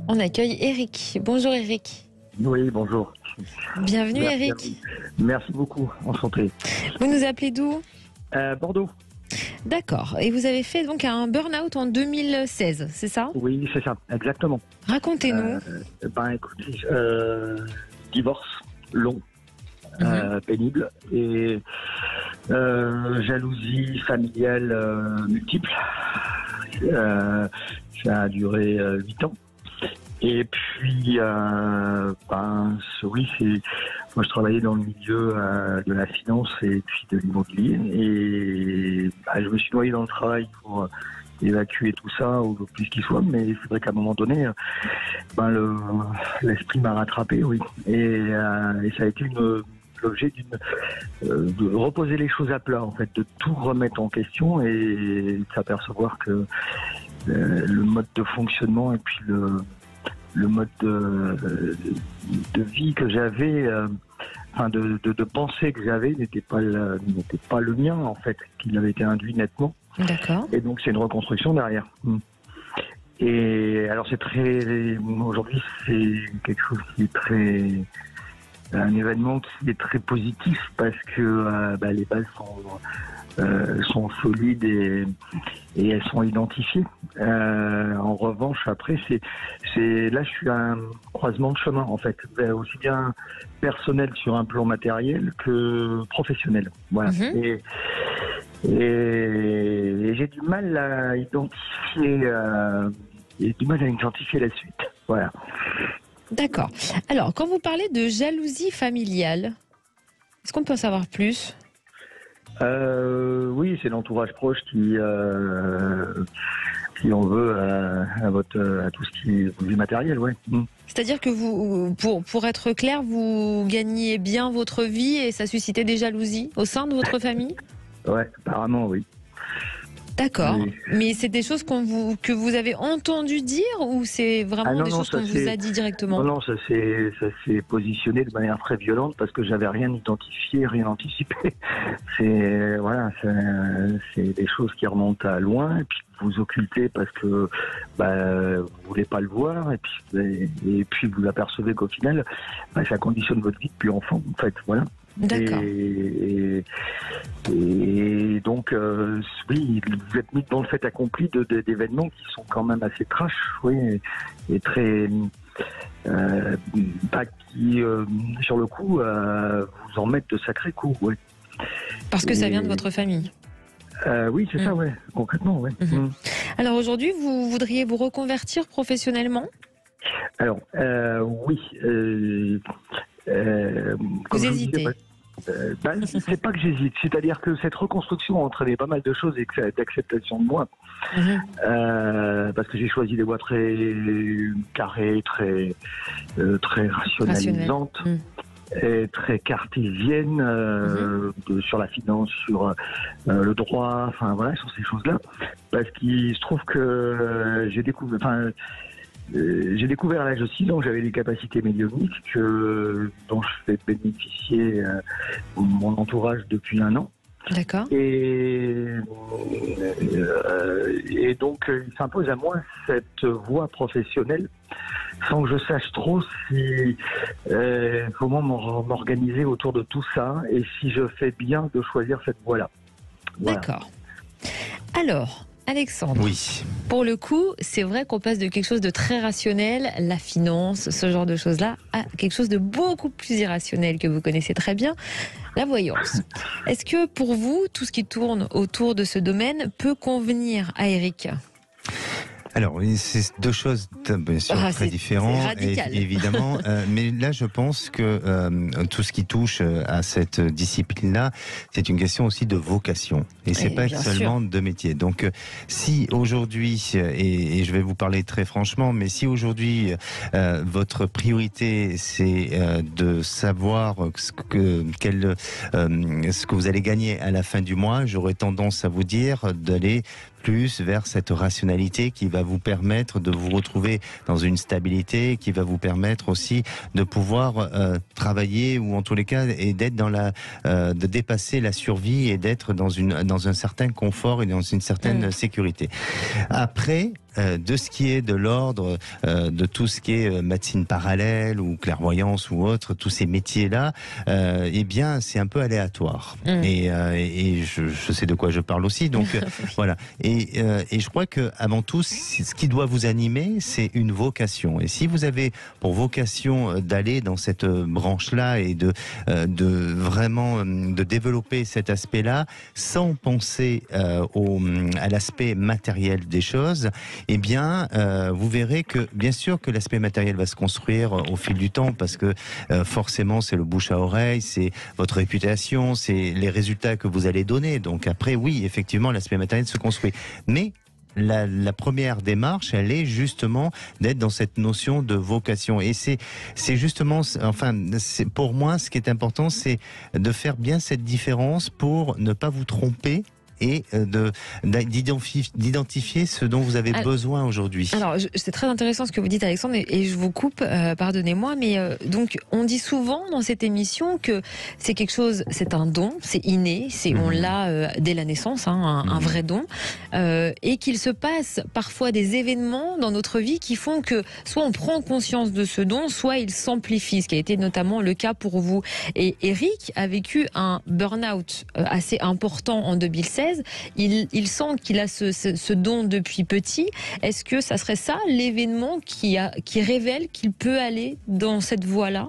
On accueille Eric. Bonjour Eric. Oui, bonjour. Bienvenue Merci Eric. Merci beaucoup, enchanté. Vous nous appelez d'où? Bordeaux. D'accord. Et vous avez fait donc un burn-out en 2016, c'est ça? Oui, c'est ça, exactement. Racontez-nous. Écoutez, divorce long, pénible et jalousie familiale multiple. Ça a duré 8 ans. Et puis, oui, moi je travaillais dans le milieu de la finance et puis de l'immobilier. Et je me suis noyé dans le travail pour évacuer tout ça au plus qu'il soit. Mais c'est vrai qu'à un moment donné, l'esprit m'a rattrapé, oui. Et ça a été l'objet de reposer les choses à plat, en fait, de tout remettre en question et de s'apercevoir que le mode de fonctionnement et puis le mode de vie que j'avais, de pensée que j'avais n'était pas le mien, en fait, qu'il avait été induit nettement. D'accord. Et donc c'est une reconstruction derrière. Et alors aujourd'hui c'est quelque chose qui est un événement qui est très positif parce que les bases sont solides et elles sont identifiées. En revanche, après, là, je suis à un croisement de chemin, en fait, aussi bien personnel sur un plan matériel que professionnel. Voilà. Et j'ai du mal à identifier la suite. Voilà. D'accord. Alors, quand vous parlez de jalousie familiale, est-ce qu'on peut en savoir plus? Oui, c'est l'entourage proche qui en veut à tout ce qui est matériel, ouais. C'est-à-dire que vous, pour être clair, vous gagniez bien votre vie et ça suscitait des jalousies au sein de votre famille? Ouais, apparemment, oui. D'accord. Oui. Mais c'est des choses que vous avez entendu dire ou c'est vraiment des choses qu'on vous a dit directement? Non, ça s'est positionné de manière très violente parce que j'avais rien identifié, rien anticipé. C'est des choses qui remontent à loin et puis vous occultez parce que vous voulez pas le voir et puis vous apercevez qu'au final ça conditionne votre vie depuis enfant, en fait, voilà. D'accord. Et donc, oui, vous êtes mis dans le fait accompli d'événements qui sont quand même assez trash, oui, et très... qui, sur le coup, vous en mettent de sacrés coups, oui. Parce que ça vient de votre famille? Oui, c'est ça, ouais, concrètement, ouais. Alors aujourd'hui, vous voudriez vous reconvertir professionnellement? Alors, oui. Vous hésitez? C'est pas que j'hésite, c'est-à-dire que cette reconstruction a entraîné pas mal de choses et d'acceptation de moi, parce que j'ai choisi des voies très carrées, très rationalisantes, et très cartésiennes sur la finance, sur le droit, enfin voilà, sur ces choses-là, parce qu'il se trouve que j'ai découvert à l'âge de 6 ans que j'avais des capacités médiumniques dont je fais bénéficier mon entourage depuis 1 an. D'accord. Et donc, il s'impose à moi cette voie professionnelle sans que je sache trop comment m'organiser autour de tout ça et si je fais bien de choisir cette voie-là. Voilà. D'accord. Alors, Alexandre, oui. Pour le coup, c'est vrai qu'on passe de quelque chose de très rationnel, la finance, ce genre de choses-là, à quelque chose de beaucoup plus irrationnel que vous connaissez très bien, la voyance. Est-ce que pour vous, tout ce qui tourne autour de ce domaine peut convenir à Eric ? Alors, c'est deux choses bien sûr très différentes, évidemment. Mais là, je pense que tout ce qui touche à cette discipline-là, c'est une question aussi de vocation. Et c'est pas seulement de métier. Donc, si aujourd'hui, et je vais vous parler très franchement, mais si aujourd'hui, votre priorité, c'est de savoir ce que vous allez gagner à la fin du mois, j'aurais tendance à vous dire d'aller plus vers cette rationalité qui va vous permettre de vous retrouver dans une stabilité, qui va vous permettre aussi de pouvoir travailler, ou en tous les cas, et d'être dans de dépasser la survie et d'être dans un certain confort et dans une certaine sécurité. Après, de ce qui est de l'ordre de tout ce qui est médecine parallèle ou clairvoyance ou autre, tous ces métiers-là, eh bien, c'est un peu aléatoire. Et je sais de quoi je parle aussi. Donc voilà. Et je crois que avant tout, ce qui doit vous animer, c'est une vocation. Et si vous avez pour vocation d'aller dans cette branche-là et de vraiment de développer cet aspect-là, sans penser à l'aspect matériel des choses, eh bien, vous verrez que, bien sûr, que l'aspect matériel va se construire au fil du temps, parce que forcément, c'est le bouche à oreille, c'est votre réputation, c'est les résultats que vous allez donner. Donc après, oui, effectivement, l'aspect matériel se construit. Mais la première démarche, elle est justement d'être dans cette notion de vocation. Et c'est justement, enfin, pour moi, ce qui est important, c'est de faire bien cette différence pour ne pas vous tromper et d'identifier ce dont vous avez besoin aujourd'hui. Alors, c'est très intéressant ce que vous dites, Alexandre, et je vous coupe, pardonnez-moi, mais donc on dit souvent dans cette émission que c'est quelque chose, c'est un don, c'est inné, on l'a dès la naissance, hein, un vrai don, et qu'il se passe parfois des événements dans notre vie qui font que soit on prend conscience de ce don, soit il s'amplifie, ce qui a été notamment le cas pour vous. Et Eric a vécu un burn-out assez important en 2016. Il sent qu'il a ce don depuis petit. Est-ce que ça serait ça l'événement qui révèle qu'il peut aller dans cette voie-là ?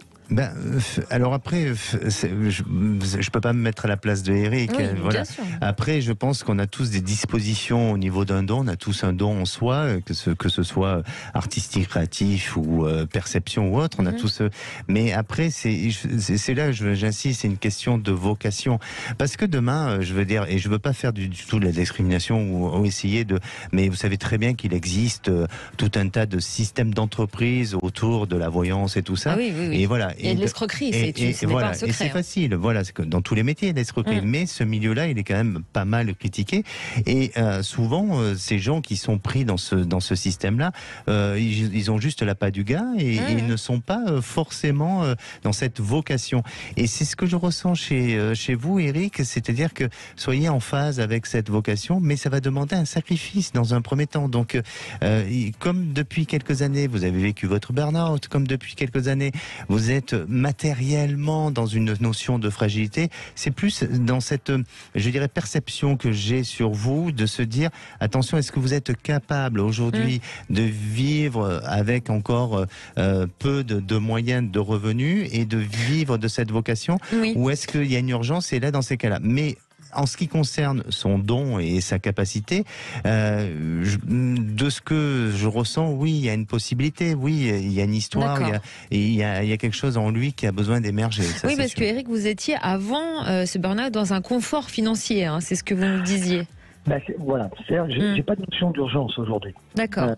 Alors après, je peux pas me mettre à la place de Eric. Oui, voilà. Bien sûr. Après, je pense qu'on a tous des dispositions au niveau d'un don. On a tous un don en soi, que ce soit artistique, créatif ou perception ou autre. On a tous. Mais après, c'est là, j'insiste, c'est une question de vocation. Parce que demain, je veux dire, et je veux pas faire du tout de la discrimination ou essayer de. Mais vous savez très bien qu'il existe tout un tas de systèmes d'entreprise autour de la voyance et tout ça. Ah oui. Et voilà. Il y a de l'escroquerie, ce n'est pas un secret. Et c'est facile, voilà, c'est que dans tous les métiers, il y a de l'escroquerie. Mais ce milieu-là, il est quand même pas mal critiqué. Et souvent, ces gens qui sont pris dans ce système-là, ils ont juste l'appât du gain et ils ne sont pas forcément dans cette vocation. Et c'est ce que je ressens chez vous, Eric, c'est-à-dire que soyez en phase avec cette vocation, mais ça va demander un sacrifice dans un premier temps. Donc, comme depuis quelques années, vous avez vécu votre burn-out, comme depuis quelques années, vous êtes matériellement dans une notion de fragilité, c'est plus dans cette, je dirais, perception que j'ai sur vous, de se dire, attention, est-ce que vous êtes capable aujourd'hui de vivre avec encore peu de moyens de revenus et de vivre de cette vocation, ou est-ce qu'il y a une urgence? Et là, dans ces cas-là, mais en ce qui concerne son don et sa capacité, de ce que je ressens, oui, il y a une possibilité, oui, il y a une histoire, il y a quelque chose en lui qui a besoin d'émerger. Oui, parce que Eric, vous étiez avant ce burn-out dans un confort financier, hein, c'est ce que vous nous disiez. Voilà, c'est-à-dire j'ai pas de notion d'urgence aujourd'hui. D'accord.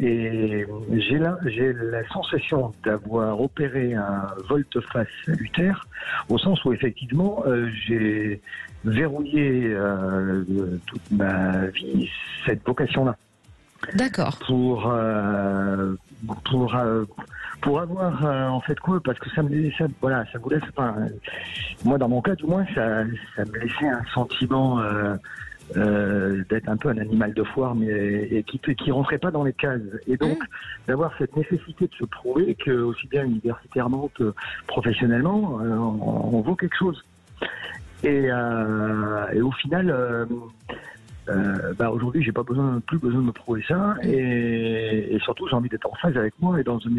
Et j'ai la sensation d'avoir opéré un volte-face salutaire, au sens où effectivement j'ai verrouillé toute ma vie cette vocation-là. D'accord. Pour avoir en fait quoi, parce que ça me laisse pas. Moi dans mon cas du moins ça me laissait un sentiment d'être un peu un animal de foire, mais qui rentrait pas dans les cases. Et donc d'avoir cette nécessité de se prouver que aussi bien universitairement que professionnellement, on vaut quelque chose. Et au final. Aujourd'hui, j'ai plus besoin de me prouver ça, et surtout j'ai envie d'être en phase avec moi et dans une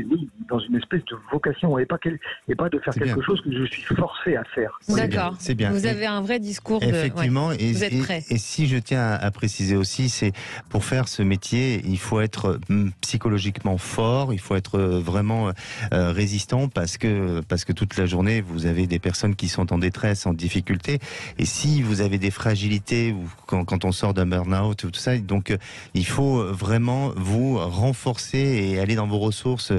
espèce de vocation, et pas de faire quelque chose que je suis forcé à faire. D'accord. C'est bien. Vous avez un vrai discours. Effectivement, vous êtes prêt. Et si je tiens à préciser aussi, c'est pour faire ce métier, il faut être psychologiquement fort, il faut être vraiment résistant, parce que toute la journée vous avez des personnes qui sont en détresse, en difficulté, et si vous avez des fragilités ou quand on sort d'un burn-out ou tout ça, donc il faut vraiment vous renforcer et aller dans vos ressources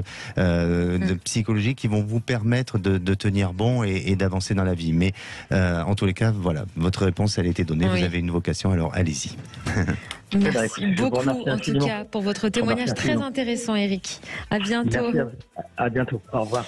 psychologiques qui vont vous permettre de tenir bon et d'avancer dans la vie. Mais en tous les cas, voilà, votre réponse elle a été donnée, vous avez une vocation, alors allez-y. Merci beaucoup en tout cas pour votre témoignage très intéressant, Eric. À bientôt. Merci à bientôt. Au revoir.